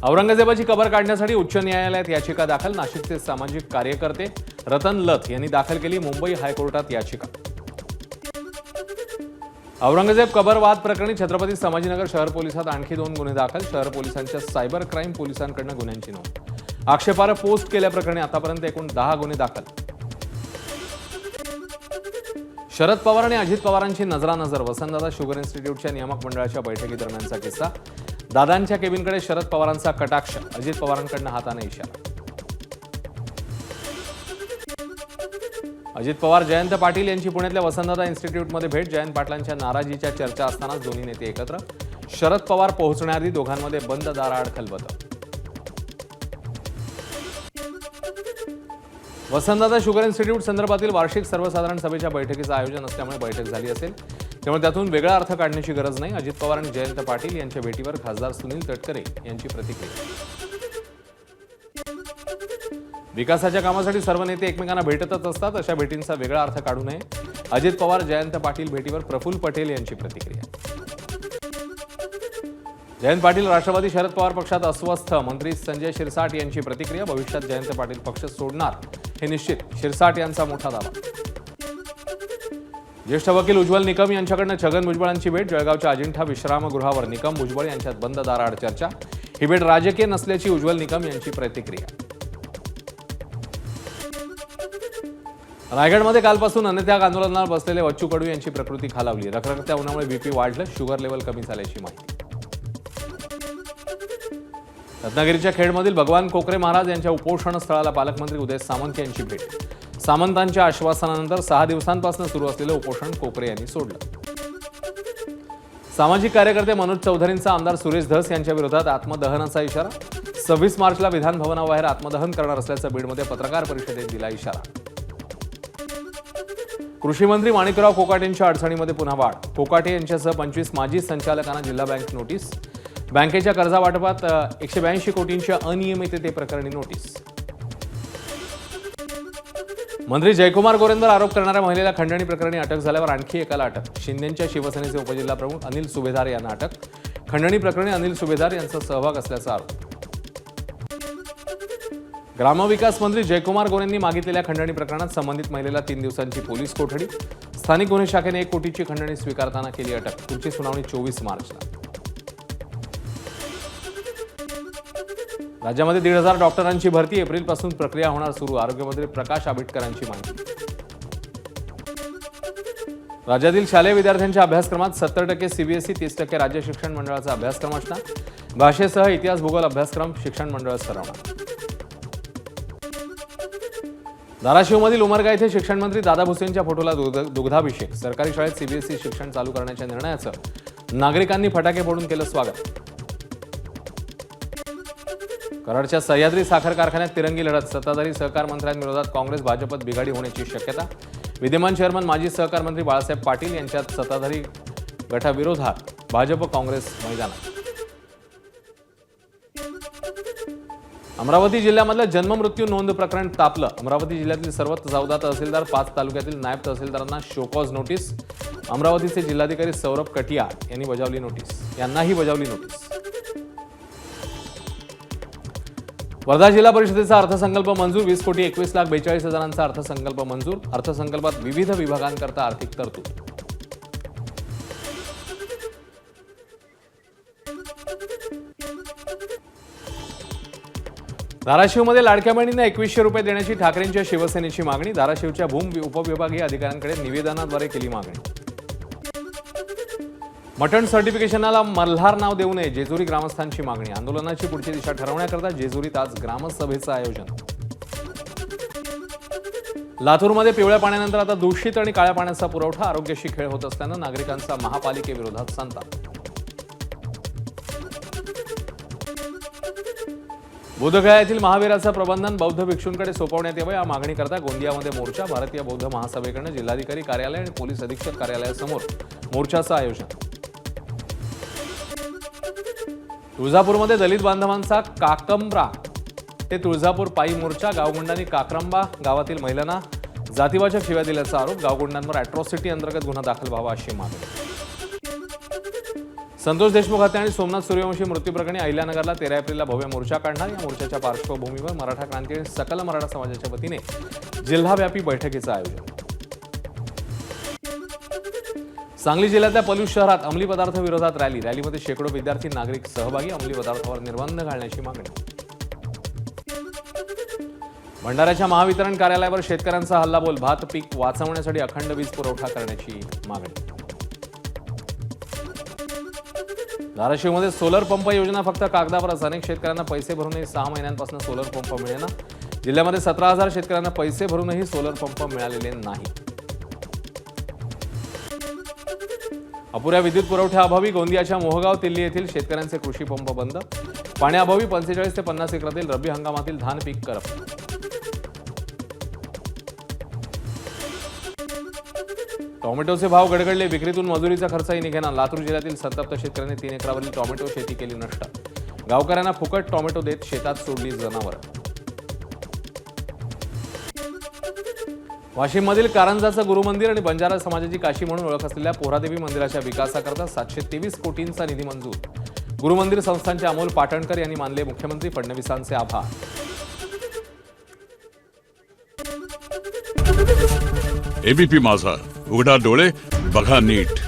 औरंगजेबाची कबर काढण्यासाठी उच्च न्यायालयात याचिका दाखल. नाशिकचे सामाजिक कार्यकर्ते रतन लथ यांनी दाखल केली मुंबई हायकोर्टात याचिका. औरंगजेब कबर वाद प्रकरणी छत्रपती संभाजीनगर शहर पोलिसात आणखी 2 गुन्हे दाखल. शहर पोलिसांच्या सायबर क्राईम पोलिसांकडून गुन्ह्यांची नोंद. आक्षेपार्ह पोस्ट केल्याप्रकरणी आतापर्यंत एकूण 10 गुन्हे दाखल. शरद पवार आणि अजित पवारांची नजरानजर. वसंतदादा शुगर इन्स्टिट्यूटच्या नियामक मंडळाच्या बैठकीदरम्यानचा किस्सा. दादांच्या केबिनकडे शरद पवारांचा कटाक्ष. अजित पवारांकडून हाताने इशारा. अजित पवार जयंत पाटील यांची पुण्यातल्या वसंतदादा इन्स्टिट्यूटमध्ये भेट. जयंत पाटलांच्या नाराजीच्या चर्चा असतानाच दोन्ही नेते एकत्र. शरद पवार पोहोचण्याआधी दोघांमध्ये बंद दाराआड खलबतं. वसंतदादा शुगर इन्स्टिट्यूट संदर्भातील वार्षिक सर्वसाधारण सभेच्या बैठकीचं आयोजन असल्यामुळे बैठक झाली असेल, त्यामुळे त्यातून वेगळा अर्थ काढण्याची गरज नाही. अजित पवार आणि जयंत पाटील यांच्या भेटीवर खासदार सुनील तटकरे यांची प्रतिक्रिया. विकासाच्या कामासाठी सर्व नेते एकमेकांना भेटतच असतात, अशा भेटींचा वेगळा अर्थ काढू नये. अजित पवार जयंत पाटील भेटीवर प्रफुल्ल पटेल यांची प्रतिक्रिया. जयंत पाटील राष्ट्रवादी शरद पवार पक्षात अस्वस्थ. मंत्री संजय शिरसाट यांची प्रतिक्रिया. भविष्यात जयंत पाटील पक्ष सोडणार हे निश्चित. शिरसाट यांचा मोठा दावा. ज्येष्ठ वकील उज्ज्वल निकम यांच्याकडनं छगन भुजबळांची भेट. जळगावच्या अजिंठा विश्रामगृहावर निकम भुजबळ यांच्यात बंद दाराआड चर्चा. ही भेट राजकीय नसल्याची उज्ज्वल निकम यांची प्रतिक्रिया. रायगडमध्ये कालपासून अन्नत्याग आंदोलनावर बसलेले बच्चू कडू यांची प्रकृती खालावली. रखरखत्या उन्हामुळे बीपी वाढलं. शुगर लेवल कमी झाल्याची माहिती. रत्नागिरीच्या खेडमधील भगवान कोकरे महाराज यांच्या उपोषण स्थळाला पालकमंत्री उदय सामंत यांची भेट. सामंतांच्या आश्वासनानंतर 6 दिवसांपासून सुरू असलेलं उपोषण कोकरे यांनी सोडलं. सामाजिक कार्यकर्ते मनोज चौधरींचा आमदार सुरेश धस यांच्या विरोधात आत्मदहनाचा इशारा. 26 मार्चला विधान भवनाबाहेर आत्मदहन करणार असल्याचा बीडमध्ये पत्रकार परिषदेत दिला इशारा. कृषी मंत्री माणिकराव कोकाटेंच्या अडचणीमध्ये पुन्हा वाढ. कोकाटे यांच्यासह 25 माजी संचालकांना जिल्हा बँक नोटीस. बँकेच्या कर्जवाटपात 182 कोटींच्या अनियमिततेप्रकरणी नोटीस. मंत्री जयकुमार गोरेंवर आरोप करणाऱ्या महिलेला खंडणी प्रकरणी अटक झाल्यावर आणखी एकाला अटक. शिंदेच्या शिवसेनेचे उपजिल्हा प्रमुख अनिल सुभेदार यांना अटक. खंडणी प्रकरणी अनिल सुभेदार यांचा सहभाग असल्याचा आरोप. ग्रामविकास मंत्री जयकुमार गोरेंनी मागितलेल्या खंडणी प्रकरणात संबंधित महिलेला 3 दिवसांची पोलीस कोठडी. स्थानिक गुन्हे शाखेने 1 कोटीची खंडणी स्वीकारताना केली अटक. पुढची सुनावणी 24 मार्चला. राज्यामध्ये 1,500 डॉक्टरांची भरती. एप्रिलपासून प्रक्रिया होणार सुरू. आरोग्यमंत्री प्रकाश आंबेडकरांची माहिती. राज्यातील शालेय विद्यार्थ्यांच्या अभ्यासक्रमात 70% सीबीएसई, 30% राज्य शिक्षण मंडळाचा अभ्यासक्रम असणार. भाषेसह इतिहास भूगोल अभ्यासक्रम शिक्षण मंडळ ठरवणार. धाराशिवमधील उमरगा येथे शिक्षण मंत्री दादा भुसेंच्या फोटोला दुग्धाभिषेक. सरकारी शाळेत सीबीएसई शिक्षण चालू करण्याच्या निर्णयाचं नागरिकांनी फटाके फोडून केलं स्वागत. कराडच्या सह्याद्री साखर कारखान्यात तिरंगी लढत. सत्ताधारी सहकार मंत्र्यांविरोधात काँग्रेस भाजपत बिघाडी होण्याची शक्यता. विद्यमान चेअरमन माजी सहकार मंत्री बाळासाहेब पाटील यांच्यात सत्ताधारी गटाविरोधात भाजप काँग्रेस मैदानात. अमरावती जिल्ह्यामधलं जन्ममृत्यू नोंद प्रकरण तापलं. अमरावती जिल्ह्यातील सर्व 14 तहसीलदार, 5 तालुक्यातील नायब तहसीलदारांना शोकॉज नोटीस. अमरावतीचे जिल्हाधिकारी सौरभ कटियार यांनाही बजावली नोटीस. वर्धा जिल्हा परिषदेचा अर्थसंकल्प मंजूर. 20,21,42,000 अर्थसंकल्प मंजूर. अर्थसंकल्पात विविध विभागांकरता आर्थिक तरतूद. धाराशिवमध्ये लाडक्या बहिणींना 2100 रुपये देण्याची ठाकरेंच्या शिवसेनेची मागणी. धाराशिवच्या भूम उपविभागीय अधिकाऱ्यांकडे निवेदनाद्वारे केली मागणी. मटण सर्टिफिकेशनला मल्हार नाव देऊ नये, जेजुरी ग्रामस्थांची मागणी. आंदोलनाची पुढची दिशा ठरवण्याकरता जेजुरीत आज ग्रामसभेचं आयोजन. लातूरमध्ये पिवळ्या पाण्यानंतर आता दूषित आणि काळ्या पाण्याचा पुरवठा. आरोग्याशी खेळ होत असल्यानं नागरिकांचा महापालिकेविरोधात संताप. बोधगया येथील महावीराचं प्रबंधन बौद्ध भिक्षूंकडे सोपवण्यात यावं या मागणीकरता गोंदियामध्ये मोर्चा. भारतीय बौद्ध महासभेकडून जिल्हाधिकारी कार्यालय आणि पोलीस अधीक्षक कार्यालयासमोर मोर्चाचं आयोजन. तुळजापूरमध्ये दलित बांधवांचा काक्रंबा ते तुळजापूर पायी मोर्चा. गावगुंडांनी काक्रंबा गावातील महिलांना जातीवाचक शिव्या दिल्याचा आरोप. गावगुंडांवर अॅट्रॉसिटी अंतर्गत गुन्हा दाखल व्हावा अशी मागणी. संतोष देशमुख हत्या आणि सोमनाथ सूर्यवंशी मृत्यू प्रकरणी अहिल्यानगरला 13 एप्रिलला भव्य मोर्चा काढणार. या मोर्चाच्या पार्श्वभूमीवर मराठा क्रांती आणि सकल मराठा समाजाच्या वतीने जिल्हाव्यापी बैठकीचं आयोजन. सांगली जिल्ह्यातल्या पलूस शहरात अंमली पदार्थ विरोधात रॅलीमध्ये शेकडो विद्यार्थी नागरिक सहभागी. अंमली पदार्थावर निर्बंध घालण्याची मागणी. भंडाऱ्याच्या महावितरण कार्यालयावर शेतकऱ्यांचा हल्लाबोल. भात पीक वाचवण्यासाठी अखंड वीज पुरवठा करण्याची मागणी. धाराशिवमध्ये सोलर पंप योजना फक्त कागदावरच. अनेक शेतकऱ्यांना पैसे भरूनही 6 महिन्यांपासून सोलर पंप मिळेना. जिल्ह्यामध्ये 17,000 शेतकऱ्यांना पैसे भरूनही सोलर पंप मिळालेले नाही. अपुऱ्या विद्युत पुरवठ्याअभावी गोंदियाच्या मोहगाव तिल्ली येथील शेतकऱ्यांचे कृषी पंप बंद. पाण्याअभावी 45 ते 50 एकरातील रब्बी हंगामातील धान पीक करपले. टोमॅटोचे भाव गडगडले. विक्रीतून मजुरीचा खर्चही निघेना. लातूर जिल्ह्यातील संतप्त शेतकऱ्यांनी 3 एकरावरील टोमॅटो शेती केली नष्ट. गावकऱ्यांना फुकट टोमॅटो देत शेतात सोडली जनावरं. वाशिममधील कारंजाचं गुरुमंदिर आणि बंजारा समाजाची काशी म्हणून ओळख असलेल्या पोहरादेवी मंदिराच्या विकासाकरता 723 कोटींचा निधी मंजूर. गुरुमंदिर संस्थानचे अमोल पाटणकर यांनी मानले मुख्यमंत्री फडणवीसांचे आभार. एबीपी माझा, उघडा डोळे बघा नीट.